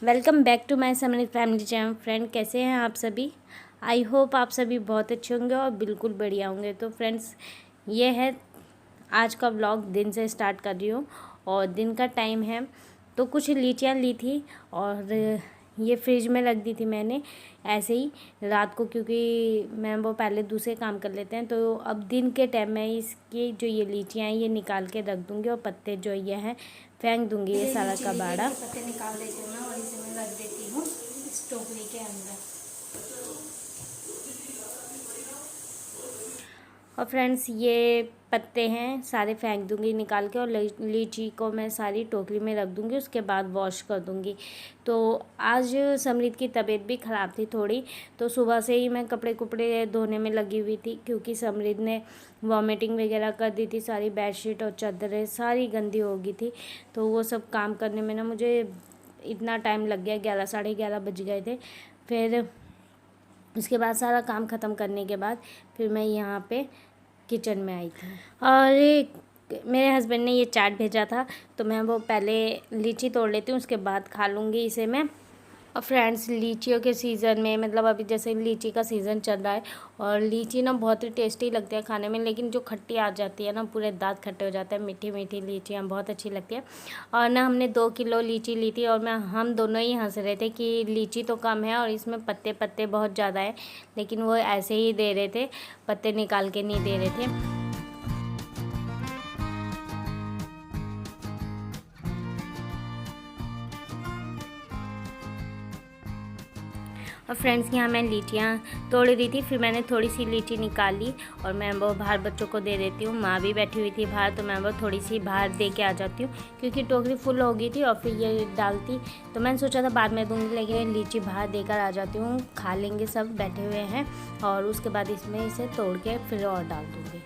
Welcome back to my समृद्ध family channel. Friend, कैसे हैं आप सभी? आई होप आप सभी बहुत अच्छे होंगे और बिल्कुल बढ़िया होंगे। तो फ्रेंड्स, ये है आज का व्लॉग। दिन से स्टार्ट कर रही हूँ और दिन का टाइम है। तो कुछ लीचियाँ ली थी और ये फ्रिज में रख दी थी मैंने ऐसे ही रात को, क्योंकि मैं वो पहले दूसरे काम कर लेते हैं। तो अब दिन के टाइम में इसकी जो ये लीचियाँ हैं ये निकाल के रख दूँगी और पत्ते जो ये हैं फेंक दूँगी, ये सारा कबाड़ा। पत्ते निकाल देती हूँ मैं और इसे मैं रख देती हूँ इस टोकरी के अंदर। और फ्रेंड्स, ये पत्ते हैं सारे फेंक दूंगी निकाल के और लीची को मैं सारी टोकरी में रख दूंगी, उसके बाद वॉश कर दूंगी। तो आज समृद्ध की तबीयत भी ख़राब थी थोड़ी, तो सुबह से ही मैं कपड़े कुपड़े धोने में लगी हुई थी, क्योंकि समृद्ध ने वॉमिटिंग वगैरह कर दी थी। सारी बेडशीट और चादरें सारी गंदी हो गई थी। तो वो सब काम करने में ना मुझे इतना टाइम लग गया, 11 साढ़े 11 बज गए थे। फिर उसके बाद सारा काम ख़त्म करने के बाद फिर मैं यहाँ पे किचन में आई थी और मेरे हस्बैंड ने ये चाट भेजा था, तो मैं वो पहले लीची तोड़ लेती हूँ, उसके बाद खा लूँगी इसे मैं। और फ्रेंड्स, लीचियों के सीज़न में, मतलब अभी जैसे लीची का सीज़न चल रहा है और लीची ना बहुत ही टेस्टी लगती है खाने में, लेकिन जो खट्टी आ जाती है ना, पूरे दांत खट्टे हो जाते हैं। मीठी मीठी लीचियाँ बहुत अच्छी लगती है। और ना हमने 2 किलो लीची ली थी और हम दोनों ही हंस रहे थे कि लीची तो कम है और इसमें पत्ते पत्ते बहुत ज़्यादा है, लेकिन वो ऐसे ही दे रहे थे, पत्ते निकाल के नहीं दे रहे थे। और फ्रेंड्स, यहाँ मैं लीचियाँ तोड़ रही थी, फिर मैंने थोड़ी सी लीची निकाल ली और मैं वो बाहर बच्चों को दे देती हूँ। माँ भी बैठी हुई थी बाहर, तो मैं वो थोड़ी सी बाहर दे के आ जाती हूँ, क्योंकि टोकरी फुल हो गई थी और फिर ये डालती तो मैंने सोचा था बाद में दूँगी, लेकिन लीची बाहर देकर आ जाती हूँ। खा लेंगे, सब बैठे हुए हैं, और उसके बाद इसमें इसे तोड़ के फिर और डाल दूँगी।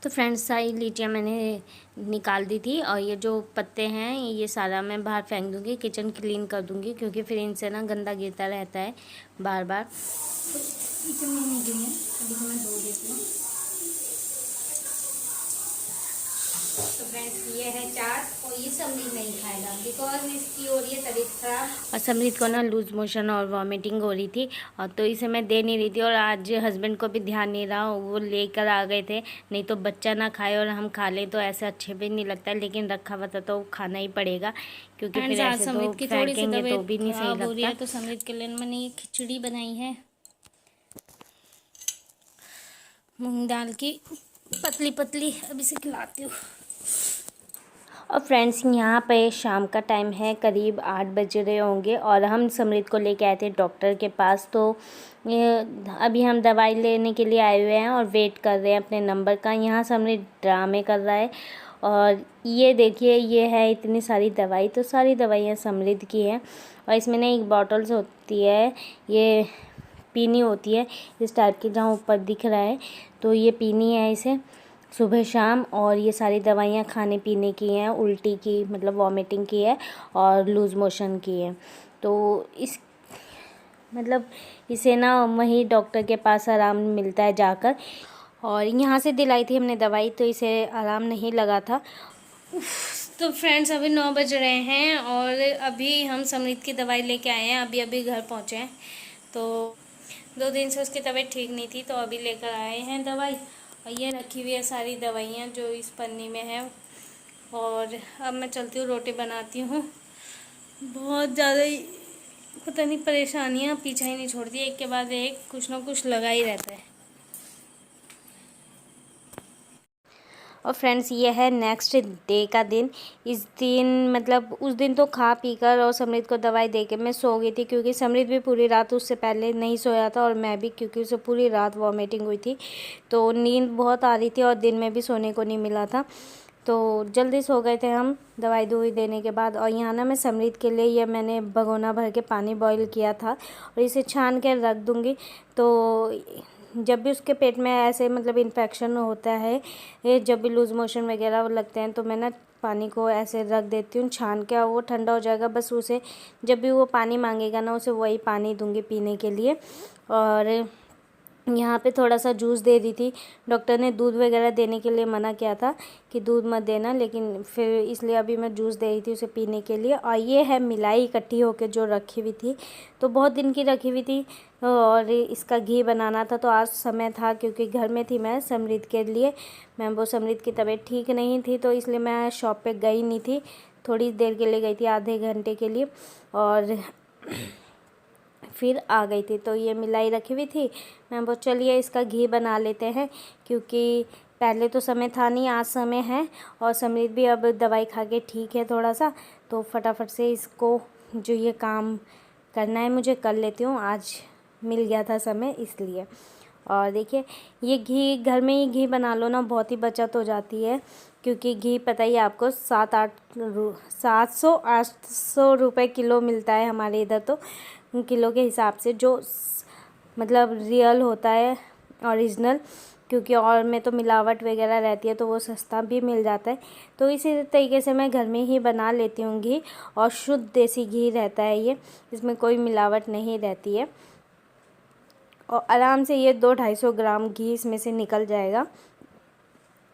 तो फ्रेंड्स, सारी लीचियाँ मैंने निकाल दी थी और ये जो पत्ते हैं ये सारा मैं बाहर फेंक दूँगी, किचन क्लीन कर दूँगी, क्योंकि फिर इनसे ना गंदा गिरता रहता है बार बार। तो इतनी नहीं गिरी है, अभी तो मैं धो देती हूँ। तो फ्रेंड्स, ये है चाट और ये समृद्ध नहीं खाएगा बिकॉज इसकी हो रही है तबीयत खराब। और समृद्ध को ना लूज मोशन और वॉमिटिंग हो रही थी, और तो इसे मैं दे नहीं रही थी। और आज हस्बैंड को भी ध्यान नहीं रहा, वो लेकर आ गए थे। नहीं तो बच्चा ना खाए और हम खा लें तो ऐसे अच्छे भी नहीं लगता, लेकिन रखा हुआ था तो खाना ही पड़ेगा, क्योंकि फिर ऐसे तो फेंकेंगे तो भी नहीं सही लगता। तो समृद्ध के लिए मैंने ये खिचड़ी बनाई है मूंग दाल की, पतली पतली। अब इसे खिलाती हूँ। और फ्रेंड्स, यहाँ पे शाम का टाइम है, करीब 8 बज रहे होंगे और हम समृद्ध को लेके आए थे डॉक्टर के पास। तो अभी हम दवाई लेने के लिए आए हुए हैं और वेट कर रहे हैं अपने नंबर का। यहाँ समृद्ध ड्रामे कर रहा है और ये देखिए, ये है इतनी सारी दवाई। तो सारी दवाइयाँ समृद्ध की हैं और इसमें ना एक बॉटल्स होती है, ये पीनी होती है इस टाइप की, जहाँ ऊपर दिख रहा है, तो ये पीनी है इसे सुबह शाम। और ये सारी दवाइयाँ खाने पीने की हैं, उल्टी की मतलब वॉमिटिंग की है और लूज़ मोशन की है। तो इस मतलब इसे ना वहीं डॉक्टर के पास आराम मिलता है जाकर, और यहाँ से दिलाई थी हमने दवाई, तो इसे आराम नहीं लगा था। तो फ्रेंड्स, अभी 9 बज रहे हैं और अभी हम समृद्ध की दवाई लेके आए हैं, अभी अभी घर पहुँचे हैं। तो 2 दिन से उसकी तबीयत ठीक नहीं थी, तो अभी लेकर आए हैं दवाई। और ये रखी हुई है सारी दवाइयाँ जो इस पन्नी में है। और अब मैं चलती हूँ, रोटी बनाती हूँ। बहुत ज़्यादा ही पता नहीं परेशानियाँ पीछा ही नहीं छोड़ती, एक के बाद एक कुछ ना कुछ लगा ही रहता है। और फ्रेंड्स ये है नेक्स्ट डे का दिन। इस दिन मतलब उस दिन तो खा पी कर और समृद्ध को दवाई दे के मैं सो गई थी, क्योंकि समृद्ध भी पूरी रात उससे पहले नहीं सोया था और मैं भी, क्योंकि उसे पूरी रात वॉमिटिंग हुई थी तो नींद बहुत आ रही थी और दिन में भी सोने को नहीं मिला था। तो जल्दी सो गए थे हम दवाई दुवाई देने के बाद। और यहाँ ना मैं समृद्ध के लिए ये मैंने भगोना भर के पानी बॉईल किया था और इसे छान के रख दूँगी। तो जब भी उसके पेट में ऐसे मतलब इन्फेक्शन होता है, जब भी लूज़ मोशन वगैरह लगते हैं, तो मैं ना पानी को ऐसे रख देती हूँ छान के, और वो ठंडा हो जाएगा। बस उसे जब भी वो पानी मांगेगा ना, उसे वही पानी दूँगी पीने के लिए। और यहाँ पे थोड़ा सा जूस दे दी थी। डॉक्टर ने दूध वगैरह देने के लिए मना किया था कि दूध मत देना, लेकिन फिर इसलिए अभी मैं जूस दे रही थी उसे पीने के लिए। और ये है मिलाई इकट्ठी होके जो रखी हुई थी, तो बहुत दिन की रखी हुई थी और इसका घी बनाना था। तो आज समय था, क्योंकि घर में थी मैं समृद्ध के लिए। मैं वो समृद्ध की तबीयत ठीक नहीं थी, तो इसलिए मैं शॉप पे गई नहीं थी। थोड़ी देर के लिए गई थी, आधे घंटे के लिए, और फिर आ गई थी। तो ये मिलाई रखी हुई थी। मैं बोल चलिए इसका घी बना लेते हैं, क्योंकि पहले तो समय था नहीं, आज समय है। और समृद्ध भी अब दवाई खा के ठीक है थोड़ा सा, तो फटाफट से इसको जो ये काम करना है मुझे कर लेती हूँ। आज मिल गया था समय इसलिए। और देखिए ये घी घर में ही घी बना लो ना, बहुत ही बचत हो जाती है, क्योंकि घी पता ही है आपको 700-800 रुपये किलो मिलता है हमारे इधर। तो किलो के हिसाब से जो मतलब रियल होता है, ओरिजिनल, क्योंकि और में तो मिलावट वगैरह रहती है, तो वो सस्ता भी मिल जाता है। तो इसी तरीके से मैं घर में ही बना लेती हूँ घी, और शुद्ध देसी घी रहता है ये, इसमें कोई मिलावट नहीं रहती है। और आराम से ये 200-250 ग्राम घी इसमें से निकल जाएगा।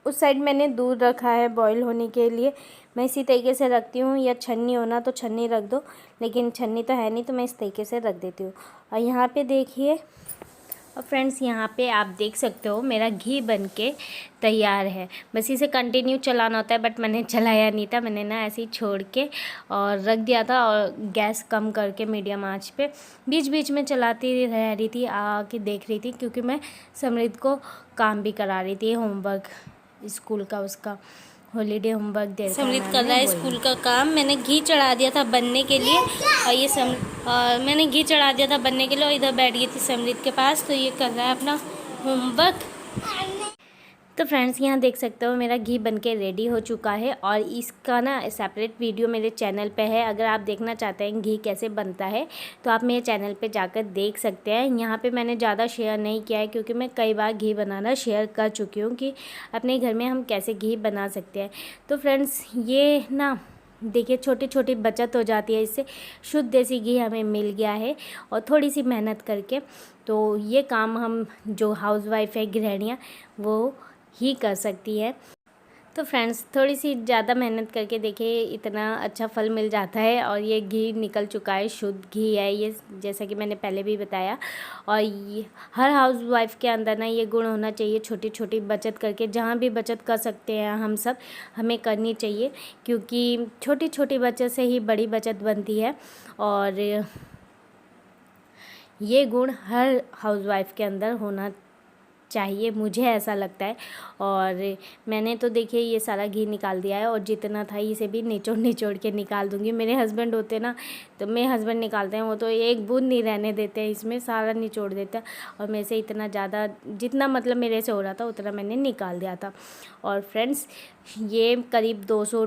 उस साइड मैंने दूध रखा है बॉईल होने के लिए, मैं इसी तरीके से रखती हूँ। या छन्नी होना तो छन्नी रख दो, लेकिन छन्नी तो है नहीं, तो मैं इस तरीके से रख देती हूँ। और यहाँ पे देखिए, और फ्रेंड्स यहाँ पे आप देख सकते हो मेरा घी बनके तैयार है। बस इसे कंटिन्यू चलाना होता है, बट मैंने चलाया नहीं था, मैंने ना ऐसे ही छोड़ के और रख दिया था, और गैस कम करके मीडियम आंच पे बीच बीच में चलाती रह रही थी, आके देख रही थी, क्योंकि मैं समृद्ध को काम भी करा रही थी, होमवर्क स्कूल का, उसका हॉलीडे होमवर्क दे समृद्ध कर रहा है स्कूल का काम। मैंने घी चढ़ा दिया था बनने के लिए, और ये मैंने घी चढ़ा दिया था बनने के लिए, और इधर बैठ गई थी समृद्ध के पास, तो ये कर रहा है अपना होमवर्क। तो फ्रेंड्स यहाँ देख सकते हो मेरा घी बनके रेडी हो चुका है, और इसका ना सेपरेट वीडियो मेरे चैनल पे है। अगर आप देखना चाहते हैं घी कैसे बनता है, तो आप मेरे चैनल पे जाकर देख सकते हैं। यहाँ पे मैंने ज़्यादा शेयर नहीं किया है, क्योंकि मैं कई बार घी बनाना शेयर कर चुकी हूँ कि अपने घर में हम कैसे घी बना सकते हैं। तो फ्रेंड्स ये ना देखिए छोटी छोटी बचत हो जाती है, इससे शुद्ध देसी घी हमें मिल गया है, और थोड़ी सी मेहनत करके। तो ये काम हम जो हाउसवाइफ है, गृहिणियाँ, वो ही कर सकती है। तो फ्रेंड्स थोड़ी सी ज़्यादा मेहनत करके देखिए इतना अच्छा फल मिल जाता है। और ये घी निकल चुका है, शुद्ध घी है ये, जैसा कि मैंने पहले भी बताया। और ये हर हाउसवाइफ के अंदर ना ये गुण होना चाहिए, छोटी छोटी बचत करके, जहाँ भी बचत कर सकते हैं हम सब, हमें करनी चाहिए, क्योंकि छोटी छोटी बचत से ही बड़ी बचत बनती है। और ये गुण हर हाउसवाइफ के अंदर होना चाहिए, मुझे ऐसा लगता है। और मैंने तो देखिए ये सारा घी निकाल दिया है, और जितना था इसे भी निचोड़ निचोड़ के निकाल दूंगी। मेरे हस्बैंड होते ना, तो मेरे हस्बैंड निकालते हैं, वो तो एक बूंद नहीं रहने देते हैं इसमें, सारा निचोड़ देता है। और मेरे से इतना ज़्यादा, जितना मतलब मेरे से हो रहा था उतना मैंने निकाल दिया था। और फ्रेंड्स ये करीब 200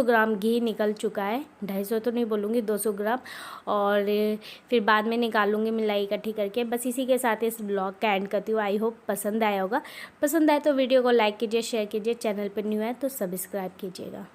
ग्राम घी निकल चुका है। 250 तो नहीं बोलूँगी, 200 ग्राम। और फिर बाद में निकालूंगी मिलाई इकट्ठी करके। बस इसी के साथ इस ब्लॉग का एंड करती हूँ। आई होप पसंद आया होगा। पसंद आए तो वीडियो को लाइक कीजिए, शेयर कीजिए, चैनल पर न्यू है तो सब्सक्राइब कीजिएगा।